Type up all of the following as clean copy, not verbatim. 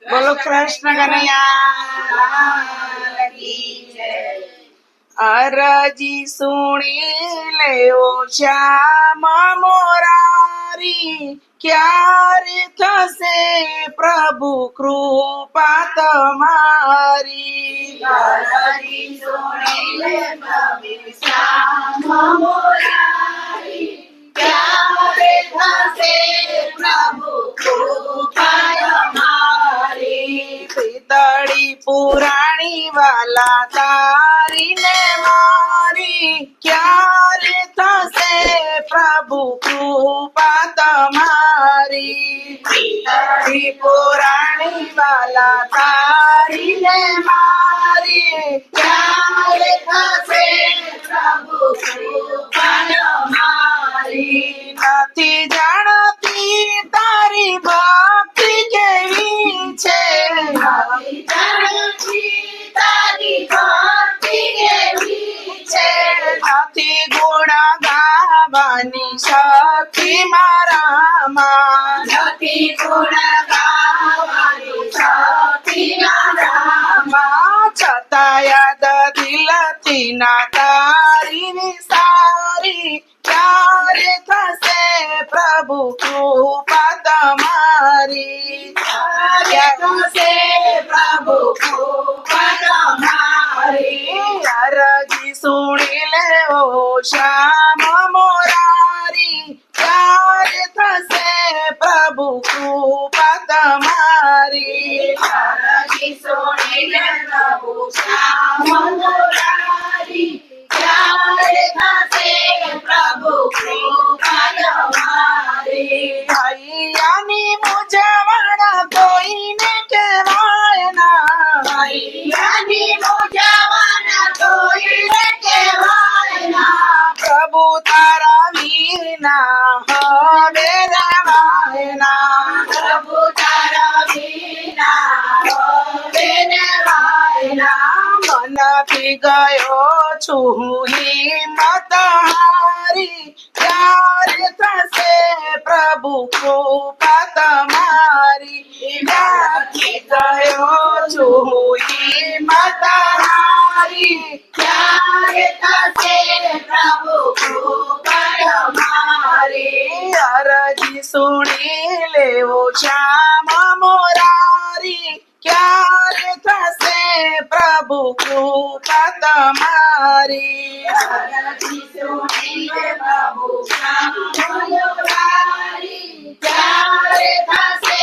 બોલો કૃષ્ણ કનૈયા કી જય। અરજી સુણી લેવો શ્યામ મોરારી, ક્યારે થશે પ્રભુ કૃપા તમારી। અરજી સુણી લે પ્રભુ શ્યામ મોરારી, ક્યારે થશે પ્રભુ કૃપા તમારી। પિતળી પુરાણી વાલા તારીને મારી, ક્યારે થશે પ્રભુ કૃપા તમારી। પિતળી પુરાણી વાલા તારીને મારી, ક્યારે થશે પ્રભુ કૃપા તમારી। નથી જાણતી તારી ભક્તિ કેવી છે, નથી જાણતી તારી ભક્તિ કેવી છે, નથી ગુણ ગાવાની શક્તિ મારામાં, નથી ગુણ ગાવાની શક્તિ મારામાં। છતાં યાદ દિલથી ના તારી વિસારી, ક્યારે થશે પ્રભુ કૃપા તમારી। થશે પ્રભુ કૃપા તમારી। અરજી સુણી લેવો શ્યામ મોરારી, ક્યારે થશે પ્રભુ કૃપા તમારી। અરજી સુણી લે પ્રભુ શ્યામ મોરારી, ક્યારે થશે પ્રભુ કૃપા તમારી। હૈયાની મૂંઝવણ કોઈને કહેવાય ના, હૈયાની મૂંઝવણ કોઈને કહેવાય ના, પ્રભુ તારા વિના હવે રહેવાય ના। પ્રભુ તારા વિના હવે રહેવાય ના। મનથી ગયો છું હિંમત હારી, ક્યારે થશે પ્રભુ કૃપા તમારી। મનથી ગયો છું હિંમત હારી, ક્યારે થશે પ્રભુ કૃપા તમારી। અરજી સુણી લેવો શ્યામ મોરારી, ક્યારે થશે પ્રભુ કૃપા તમારી। અરજી સુણી લે પ્રભુ શ્યામ મોરારી, ક્યારે થશે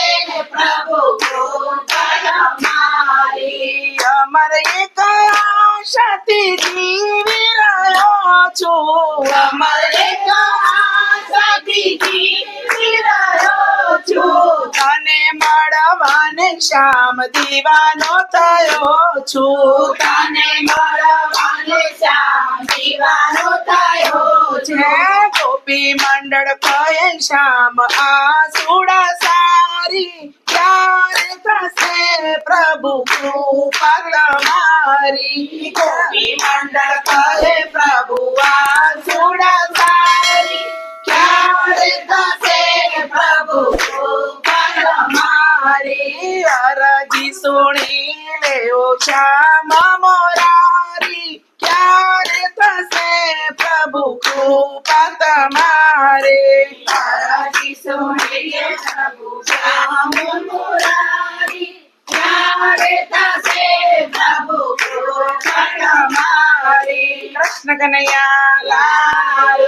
પ્રભુ કૃપા તમારી। અમર એક આશાથી જીવી રહ્યો છું, અમર એક આશાથી જીવી રહ્યો છું, તને મળવાને શ્યામ દીવાનો થયો છું। તને મળવાને શ્યામ દીવાનો થયો છે છું। ગોપી મંડળ કહે શ્યામ આસુડા સારી, ક્યારે થશે પ્રભુ કૃપા તમારી। ગોપી મંડળ કહે પ્રભુ આસુડા સારી, ક્યારે થશે પ્રભુ કૃપા તમારી। અરજી સુણી લેવો શ્યામ મોરારી, ક્યારે થશે પ્રભુ કૃપા તમારી। અરજી સુણી લે પ્રભુ શ્યામ મોરારી, ક્યારે થશે પ્રભુ કૃપા તમારી। કૃષ્ણ કનૈયા લાલ